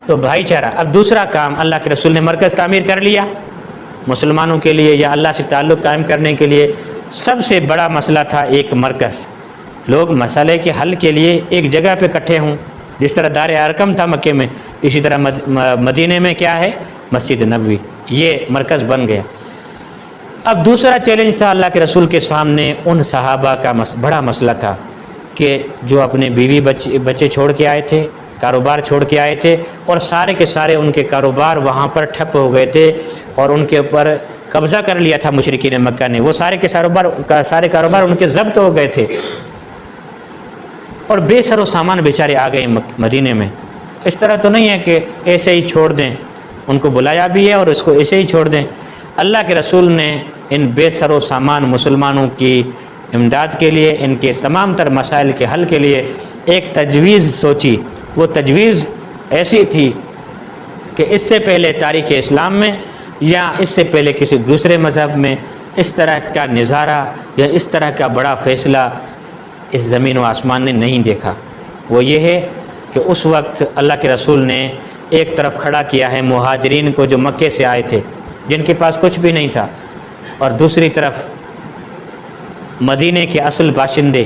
تو بھائی چارہ۔ اب دوسرا کام، اللہ کے رسول نے مرکز تعمیر کر لیا مسلمانوں کے لیے یا اللہ سے تعلق قائم کرنے کے لیے۔ سب سے بڑا مسئلہ تھا ایک مرکز، لوگ مسئلے کے حل کے لیے ایک جگہ پہ اکٹھے ہوں، جس طرح دار ارقم تھا مکے میں، اسی طرح مدینے میں کیا ہے، مسجد نبوی، یہ مرکز بن گیا۔ اب دوسرا چیلنج تھا اللہ کے رسول کے سامنے، ان صحابہ کا بڑا مسئلہ تھا کہ جو اپنے بیوی بچے چھوڑ کے آئے تھے، کاروبار چھوڑ کے آئے تھے، اور سارے کے سارے ان کے کاروبار وہاں پر ٹھپ ہو گئے تھے اور ان کے اوپر قبضہ کر لیا تھا مشرکین مکہ نے، وہ سارے کے سارے کاروبار ان کے ضبط ہو گئے تھے، اور بے سر و سامان بیچارے آ گئے مدینے میں۔ اس طرح تو نہیں ہے کہ ایسے ہی چھوڑ دیں، ان کو بلایا بھی ہے اور اس کو ایسے ہی چھوڑ دیں۔ اللہ کے رسول نے ان بے سر و سامان مسلمانوں کی امداد کے لیے، ان کے تمام تر مسائل کے حل کے لیے ایک تجویز سوچی۔ وہ تجویز ایسی تھی کہ اس سے پہلے تاریخ اسلام میں یا اس سے پہلے کسی دوسرے مذہب میں اس طرح کا نظارہ یا اس طرح کا بڑا فیصلہ اس زمین و آسمان نے نہیں دیکھا۔ وہ یہ ہے کہ اس وقت اللہ کے رسول نے ایک طرف کھڑا کیا ہے مہاجرین کو جو مکے سے آئے تھے، جن کے پاس کچھ بھی نہیں تھا، اور دوسری طرف مدینے کے اصل باشندے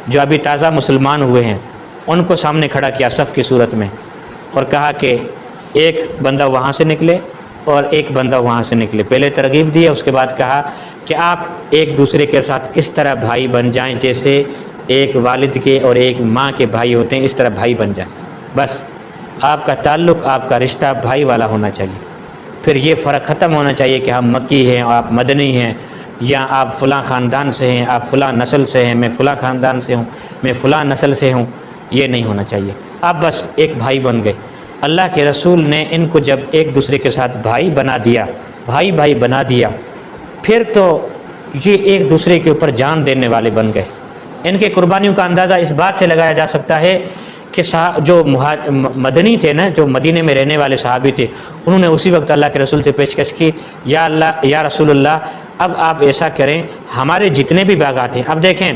جو ابھی تازہ مسلمان ہوئے ہیں، ان کو سامنے کھڑا کیا صف کی صورت میں، اور کہا کہ ایک بندہ وہاں سے نکلے اور ایک بندہ وہاں سے نکلے۔ پہلے ترغیب دی، اس کے بعد کہا کہ آپ ایک دوسرے کے ساتھ اس طرح بھائی بن جائیں جیسے ایک والد کے اور ایک ماں کے بھائی ہوتے ہیں، اس طرح بھائی بن جائیں۔ بس آپ کا تعلق، آپ کا رشتہ بھائی والا ہونا چاہیے۔ پھر یہ فرق ختم ہونا چاہیے کہ ہم مکی ہیں، آپ مدنی ہیں، یا آپ فلاں خاندان سے ہیں، آپ فلاں نسل سے ہیں، میں فلاں خاندان سے ہوں، میں فلاں نسل سے ہوں، یہ نہیں ہونا چاہیے۔ آپ بس ایک بھائی بن گئے۔ اللہ کے رسول نے ان کو جب ایک دوسرے کے ساتھ بھائی بنا دیا، بھائی بنا دیا، پھر تو یہ ایک دوسرے کے اوپر جان دینے والے بن گئے۔ ان کے قربانیوں کا اندازہ اس بات سے لگایا جا سکتا ہے کہ جو مدنی تھے نا، جو مدینے میں رہنے والے صحابی تھے، انہوں نے اسی وقت اللہ کے رسول سے پیشکش کی، یا اللہ، یا رسول اللہ، اب آپ ایسا کریں، ہمارے جتنے بھی باغات ہیں۔ اب دیکھیں،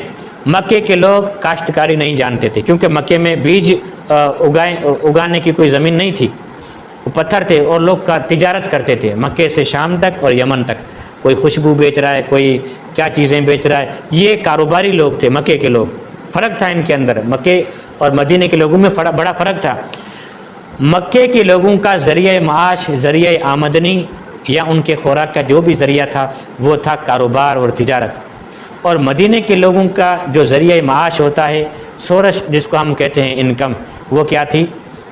مکے کے لوگ کاشتکاری نہیں جانتے تھے، کیونکہ مکے میں بیج اگانے کی کوئی زمین نہیں تھی، وہ پتھر تھے، اور لوگ کا تجارت کرتے تھے مکے سے شام تک اور یمن تک۔ کوئی خوشبو بیچ رہا ہے، کوئی کیا چیزیں بیچ رہا ہے، یہ کاروباری لوگ تھے مکے کے لوگ۔ فرق تھا ان کے اندر، مکے اور مدینے کے لوگوں میں بڑا فرق تھا۔ مکے کے لوگوں کا ذریعہ معاش، ذریعہ آمدنی یا ان کے خوراک کا جو بھی ذریعہ تھا وہ تھا کاروبار اور تجارت، اور مدینے کے لوگوں کا جو ذریعہ معاش ہوتا ہے، سورس جس کو ہم کہتے ہیں، انکم، وہ کیا تھی؟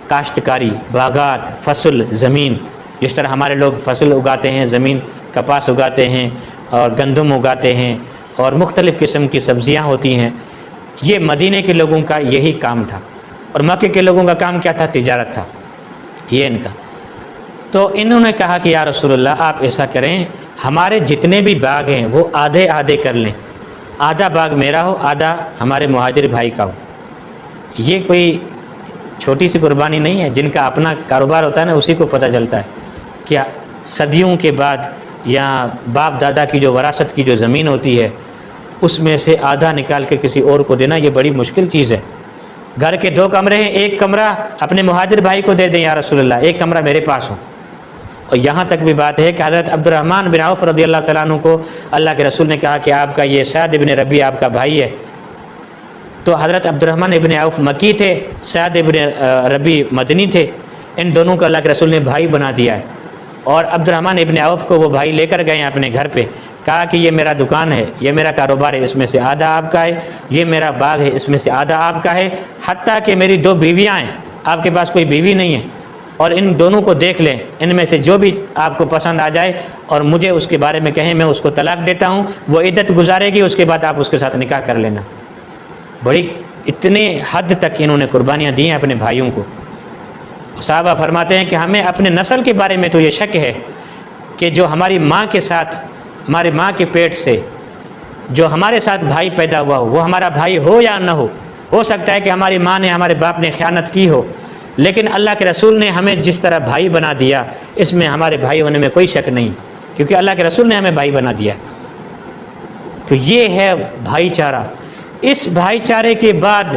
کاشتکاری، باغات، فصل، زمین۔ جس طرح ہمارے لوگ فصل اگاتے ہیں، زمین، کپاس اگاتے ہیں اور گندم اگاتے ہیں اور مختلف قسم کی سبزیاں ہوتی ہیں، یہ مدینے کے لوگوں کا یہی کام تھا، اور مکے کے لوگوں کا کام کیا تھا؟ تجارت تھا، یہ ان کا۔ تو انہوں نے کہا کہ یا رسول اللہ، آپ ایسا کریں، ہمارے جتنے بھی باغ ہیں وہ آدھے آدھے کر لیں، آدھا باغ میرا ہو، آدھا ہمارے مہاجر بھائی کا ہو۔ یہ کوئی چھوٹی سی قربانی نہیں ہے، جن کا اپنا کاروبار ہوتا ہے نا، اسی کو پتہ چلتا ہے کہ صدیوں کے بعد یا باپ دادا کی جو وراثت کی جو زمین ہوتی ہے، اس میں سے آدھا نکال کے کسی اور کو دینا، یہ بڑی مشکل چیز ہے۔ گھر کے 2 کمرے ہیں، ایک کمرہ اپنے مہاجر بھائی کو دے دیں یا رسول اللہ، ایک کمرہ میرے پاس ہو۔ اور یہاں تک بھی بات ہے کہ حضرت عبد الرحمن بن عوف رضی اللہ تعالیٰ عنہ کو اللہ کے رسول نے کہا کہ آپ کا یہ سعد ابن ربیع آپ کا بھائی ہے۔ تو حضرت عبد الرحمن ابن عوف مکی تھے، سعد ابن ربیع مدنی تھے، ان دونوں کو اللہ کے رسول نے بھائی بنا دیا ہے۔ اور عبد الرحمن ابن عوف کو وہ بھائی لے کر گئے ہیں اپنے گھر پہ، کہا کہ یہ میرا دکان ہے، یہ میرا کاروبار ہے، اس میں سے آدھا آپ کا ہے، یہ میرا باغ ہے، اس میں سے آدھا آپ کا ہے، حتیٰ کہ میری 2 بیویاں ہیں، آپ کے پاس کوئی بیوی نہیں ہے، اور ان دونوں کو دیکھ لیں، ان میں سے جو بھی آپ کو پسند آ جائے اور مجھے اس کے بارے میں کہیں، میں اس کو طلاق دیتا ہوں، وہ عدت گزارے گی، اس کے بعد آپ اس کے ساتھ نکاح کر لینا۔ بڑی اتنے حد تک انہوں نے قربانیاں دی ہیں اپنے بھائیوں کو۔ صحابہ فرماتے ہیں کہ ہمیں اپنے نسل کے بارے میں تو یہ شک ہے کہ جو ہماری ماں کے ساتھ، ہمارے ماں کے پیٹ سے جو ہمارے ساتھ بھائی پیدا ہوا ہو، وہ ہمارا بھائی ہو یا نہ ہو سکتا ہے کہ ہماری ماں نے، ہمارے باپ نے خیانت کی ہو، لیکن اللہ کے رسول نے ہمیں جس طرح بھائی بنا دیا، اس میں ہمارے بھائی ہونے میں کوئی شک نہیں، کیونکہ اللہ کے رسول نے ہمیں بھائی بنا دیا۔ تو یہ ہے بھائی چارہ۔ اس بھائی چارے کے بعد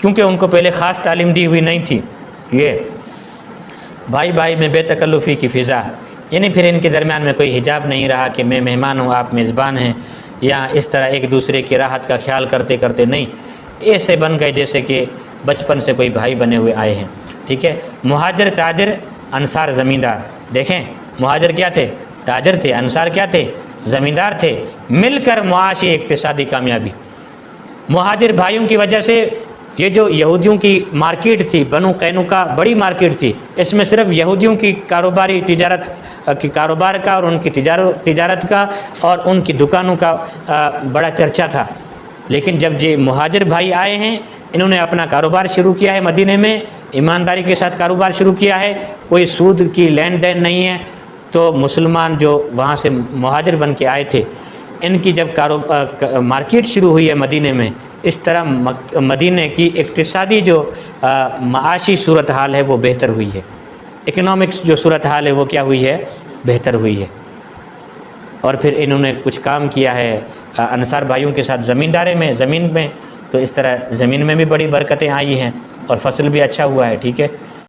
کیونکہ ان کو پہلے خاص تعلیم دی ہوئی نہیں تھی. یہ بھائی بھائی میں بے تکلفی کی فضا، یعنی پھر ان کے درمیان میں کوئی حجاب نہیں رہا کہ میں مہمان ہوں آپ میزبان ہیں، یا اس طرح ایک دوسرے کی راحت کا خیال کرتے کرتے نہیں، ایسے بن گئے جیسے کہ بچپن سے کوئی بھائی بنے ہوئے آئے ہیں. ٹھیک ہے. مہاجر تاجر، انصار زمیندار. دیکھیں مہاجر کیا تھے؟ تاجر تھے. انصار کیا تھے؟ زمیندار تھے. مل کر معاشی اقتصادی کامیابی. مہاجر بھائیوں کی وجہ سے یہ جو یہودیوں کی مارکیٹ تھی بنو قینقاع، بڑی مارکیٹ تھی، اس میں صرف یہودیوں کی کاروباری تجارت کی کاروبار کا اور ان کی تجارت کا اور ان کی دکانوں کا بڑا چرچا تھا. لیکن جب یہ مہاجر بھائی آئے ہیں، انہوں نے اپنا کاروبار شروع کیا ہے مدینے میں، ایمانداری کے ساتھ کاروبار شروع کیا ہے، کوئی سود کی لین دین نہیں ہے. تو مسلمان جو وہاں سے مہاجر بن کے آئے تھے، ان کی جب مارکیٹ شروع ہوئی ہے مدینے میں، اس طرح مدینے کی اقتصادی جو معاشی صورتحال ہے وہ بہتر ہوئی ہے. اکنامکس جو صورتحال ہے وہ کیا ہوئی ہے؟ بہتر ہوئی ہے. اور پھر انہوں نے کچھ کام کیا ہے انصار بھائیوں کے ساتھ زمین میں، تو اس طرح زمین میں بھی بڑی برکتیں آئی ہیں اور فصل بھی اچھا ہوا ہے. ٹھیک ہے.